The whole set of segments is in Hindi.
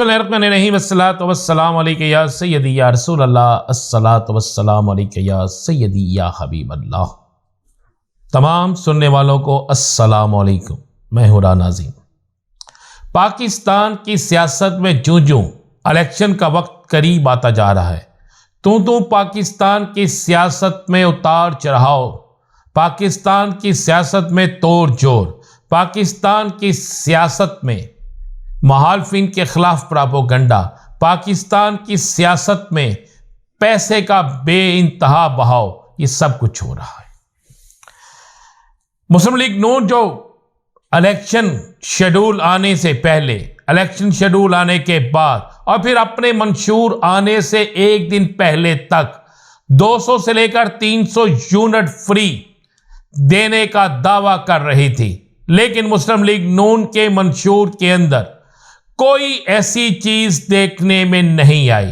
बिस्मिल्लाहिर्रहमानिर्रहीम अस्सलातु वस्सलामु अलैका या सय्यदी या रसूल अल्लाह, अस्सलातु वस्सलामु अलैका या सय्यदी या हबीब अल्लाह। तमाम सुनने वालों को अस्सलामु अलैकुम। मैं हूं राना नाज़ीम। पाकिस्तान की सियासत में जूं इलेक्शन का वक्त करीब आता जा रहा है, तू पाकिस्तान की सियासत में उतार चढ़ाव, पाकिस्तान की सियासत में तोड़ जोड़, पाकिस्तान की सियासत में मुखालिफिन के खिलाफ प्रोपेगेंडा, पाकिस्तान की सियासत में पैसे का बेइंतहा बहाव, ये सब कुछ हो रहा है। मुस्लिम लीग नून जो इलेक्शन शेड्यूल आने से पहले, इलेक्शन शेड्यूल आने के बाद और फिर अपने मंशूर आने से एक दिन पहले तक 200 से लेकर 300 यूनिट फ्री देने का दावा कर रही थी, लेकिन मुस्लिम लीग नून के मंशूर के अंदर कोई ऐसी चीज देखने में नहीं आई।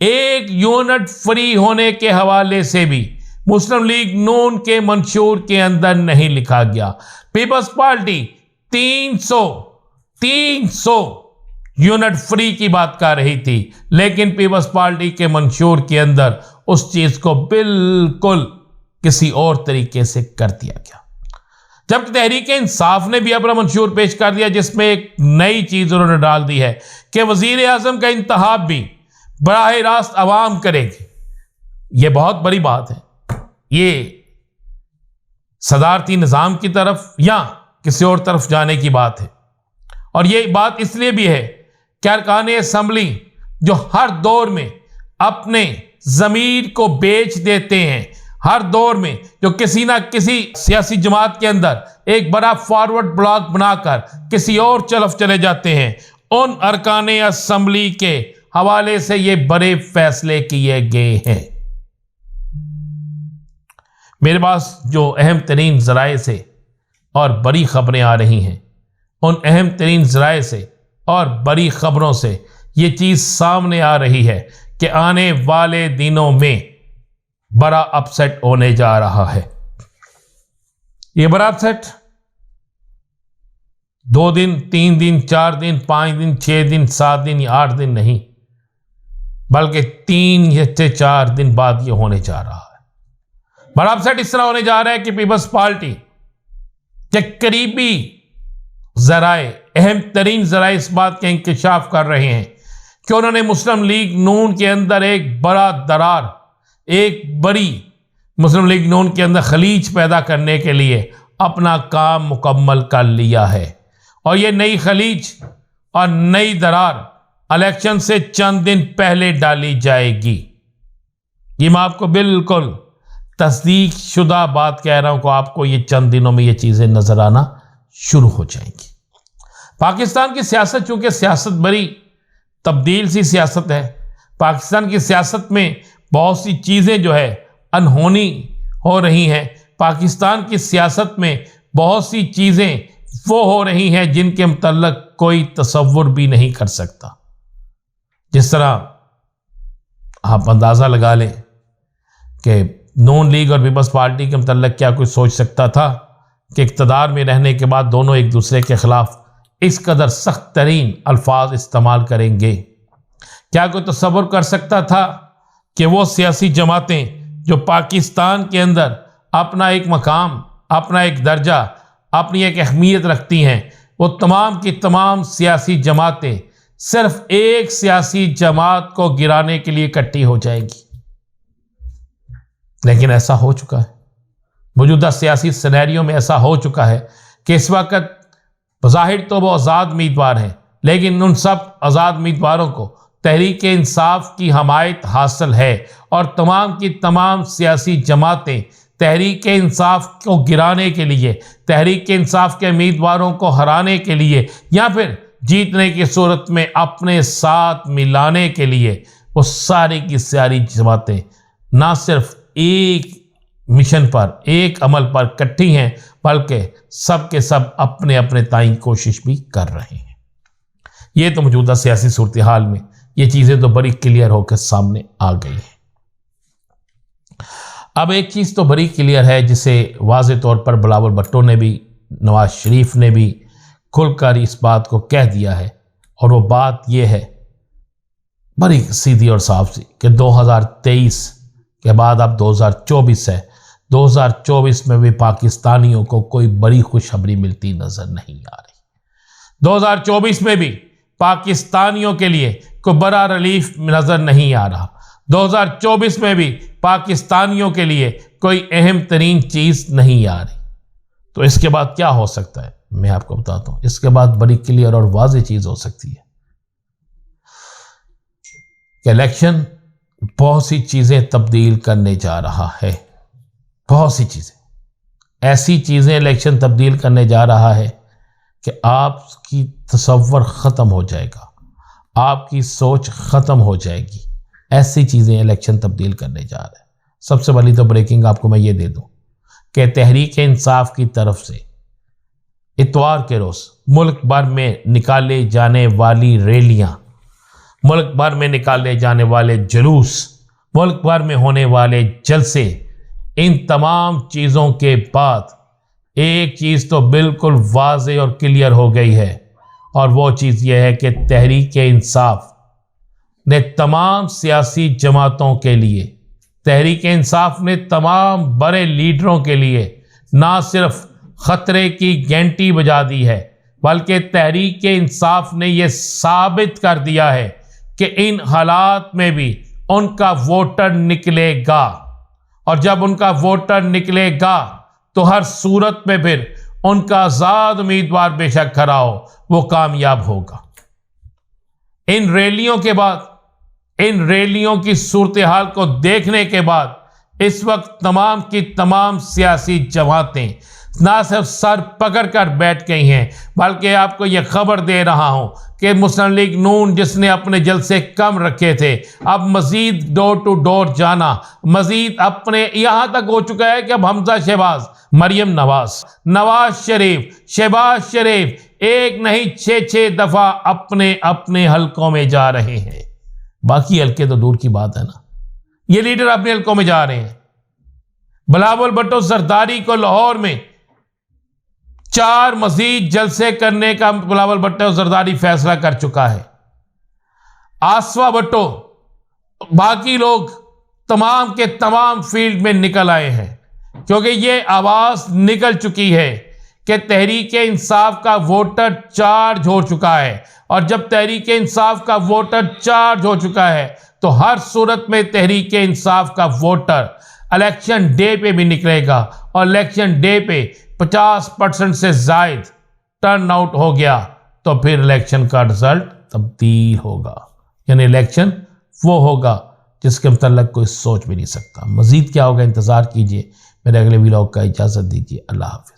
एक यूनिट फ्री होने के हवाले से भी मुस्लिम लीग नून के मंशूर के अंदर नहीं लिखा गया। पीपल्स पार्टी 300 यूनिट फ्री की बात कर रही थी, लेकिन पीपल्स पार्टी के मंशूर के अंदर उस चीज को बिल्कुल किसी और तरीके से कर दिया गया। जबकि तहरीक इंसाफ ने भी अपना मंशूर पेश कर दिया, जिसमें एक नई चीज उन्होंने डाल दी है कि वजीर आजम का इंतखाब भी बराह रास्त अवाम करेगी। यह बहुत बड़ी बात है। ये सदारती निज़ाम की तरफ या किसी और तरफ जाने की बात है। और ये बात इसलिए भी है कि अरकान असम्बली जो हर दौर में अपने ज़मीर को बेच देते हैं, हर दौर में जो किसी ना किसी सियासी जमात के अंदर एक बड़ा फॉरवर्ड ब्लॉक बनाकर किसी और तरफ चले जाते हैं, उन अरकान असम्बली के हवाले से ये बड़े फैसले किए गए हैं। मेरे पास जो अहम तरीन ज़राए से और बड़ी खबरें आ रही हैं, उन अहम तरीन ज़राए से और बड़ी खबरों से ये चीज़ सामने आ रही है कि आने वाले दिनों में बड़ा अपसेट होने जा रहा है। ये बड़ा अपसेट 2 दिन, 3 दिन, 4 दिन, 5 दिन, 6 दिन, 7 दिन या 8 दिन नहीं, बल्कि 3 या 4 दिन बाद ये होने जा रहा है। बड़ा अपसेट इस तरह होने जा रहा है कि पीपल्स पार्टी के करीबी जराए, अहम तरीन जराए इस बात के इंकशाफ कर रहे हैं कि उन्होंने मुस्लिम लीग नून के अंदर एक बड़ा दरार, एक बड़ी मुस्लिम लीग नून के अंदर खलीज पैदा करने के लिए अपना काम मुकम्मल कर लिया है। और ये नई खलीज और नई दरार इलेक्शन से चंद दिन पहले डाली जाएगी। ये मैं आपको बिल्कुल तस्दीक शुदा बात कह रहा हूं कि आपको ये चंद दिनों में ये चीज़ें नजर आना शुरू हो जाएंगी। पाकिस्तान की सियासत, चूंकि सियासत बड़ी तब्दील सी सियासत है, पाकिस्तान की सियासत में बहुत सी चीज़ें जो है अनहोनी हो रही हैं। पाकिस्तान की सियासत में बहुत सी चीज़ें वो हो रही हैं जिनके मुतल्लक कोई तसव्वुर भी नहीं कर सकता। जिस तरह आप अंदाज़ा लगा लें कि नून लीग और पीपल्स पार्टी के मुतल्लक क्या कोई सोच सकता था कि इक़्तिदार में रहने के बाद दोनों एक दूसरे के ख़िलाफ़ इस कदर सख्त तरीन अल्फाज इस्तेमाल करेंगे? क्या कोई तसव्वुर कर सकता था कि वो सियासी जमातें जो पाकिस्तान के अंदर अपना एक मकाम, अपना एक दर्जा, अपनी एक अहमियत रखती हैं, वो तमाम की तमाम सियासी जमातें सिर्फ एक सियासी जमात को गिराने के लिए इकट्ठी हो जाएंगी? लेकिन ऐसा हो चुका है। मौजूदा सियासी सिनेरियो में ऐसा हो चुका है कि इस वक्त बज़ाहिर तो वो आज़ाद उम्मीदवार हैं, लेकिन उन सब आज़ाद उम्मीदवारों को तहरीक इंसाफ की हमायत हासिल है और तमाम की तमाम सियासी जमातें तहरीक इंसाफ को गिराने के लिए, तहरीक इंसाफ के उम्मीदवारों को हराने के लिए या फिर जीतने की सूरत में अपने साथ मिलाने के लिए वो सारी की सारी जमातें ना सिर्फ एक मिशन पर, एक अमल पर इकट्ठी हैं, बल्कि सब के सब अपने अपने ताईं कोशिश भी कर रहे हैं। ये तो मौजूदा सियासी सूरत हाल में ये चीज़ें तो बड़ी क्लियर होकर सामने आ गई हैं। अब एक चीज़ तो बड़ी क्लियर है जिसे वाज़े तौर पर बिलावल भुट्टो ने भी, नवाज शरीफ ने भी खुलकर इस बात को कह दिया है और वो बात यह है बड़ी सीधी और साफ सी कि 2023 के बाद अब 2024 है। 2024 में भी पाकिस्तानियों को कोई बड़ी खुशखबरी मिलती नजर नहीं आ रही। 2024 में भी पाकिस्तानियों के लिए कोई बड़ा रिलीफ नजर नहीं आ रहा। 2024 में भी पाकिस्तानियों के लिए कोई अहम तरीन चीज नहीं आ रही। तो इसके बाद क्या हो सकता है मैं आपको बताता हूं। इसके बाद बड़ी क्लियर और वाज़ेह चीज हो सकती है कि इलेक्शन बहुत सी चीजें तब्दील करने जा रहा है। बहुत सी चीजें, ऐसी चीजें इलेक्शन तब्दील करने जा रहा है कि आपकी तसव्वुर खत्म हो जाएगा, आपकी सोच खत्म हो जाएगी। ऐसी चीजें इलेक्शन तब्दील करने जा रहे हैं। सबसे पहली तो ब्रेकिंग आपको मैं ये दे दूं कि तहरीक इंसाफ की तरफ से इतवार के रोज मुल्क भर में निकाले जाने वाली रैलियां, मुल्क भर में निकाले जाने वाले जुलूस, मुल्क भर में होने वाले जलसे, इन तमाम चीज़ों के बाद एक चीज़ तो बिल्कुल वाज़ेह और क्लियर हो गई है, और वो चीज़ यह है कि तहरीक इंसाफ ने तमाम सियासी जमातों के लिए, तहरीक इंसाफ ने तमाम बड़े लीडरों के लिए ना सिर्फ ख़तरे की घंटी बजा दी है, बल्कि तहरीक इंसाफ ने यह साबित कर दिया है कि इन हालात में भी उनका वोटर निकलेगा। और जब उनका वोटर निकलेगा तो हर सूरत में फिर उनका आजाद उम्मीदवार बेशक खड़ा हो, वो कामयाब होगा। इन रैलियों के बाद, इन रैलियों की सूरत हाल को देखने के बाद इस वक्त तमाम की तमाम सियासी जमातें ना सिर्फ सर पकड़ कर बैठ गई हैं, बल्कि आपको यह खबर दे रहा हूं कि मुस्लिम लीग नून जिसने अपने जलसे कम रखे थे, अब मजीद डोर टू डोर जाना, मजीद अपने यहां तक हो चुका है कि अब हमजा शहबाज, मरियम नवाज, नवाज शरीफ, शहबाज शरीफ एक नहीं 6-6 दफा अपने अपने हलकों में जा रहे हैं। बाकी हलके तो दूर की बात है ना, ये लीडर अपने हलकों में जा रहे हैं। बिलावल भुट्टो जरदारी को लाहौर में 4 मजीद जलसे करने का बिलावल भुट्टो जरदारी फैसला कर चुका है। आसवा भुट्टो, बाकी लोग तमाम के तमाम फील्ड में निकल आए हैं, क्योंकि ये आवाज निकल चुकी है कि तहरीक इंसाफ का वोटर चार्ज हो चुका है। और जब तहरीक इंसाफ का वोटर चार्ज हो चुका है तो हर सूरत में तहरीक इंसाफ का वोटर इलेक्शन डे पे भी निकलेगा, और इलेक्शन डे पे 50% से जायद टर्न आउट हो गया तो फिर इलेक्शन का रिजल्ट तब्दील होगा। यानी इलेक्शन वो होगा जिसके मतलब कोई सोच भी नहीं सकता। मजीद क्या होगा इंतजार कीजिए। मेरे अगले व्लॉग का इजाजत दीजिए। अल्लाह हाफिज।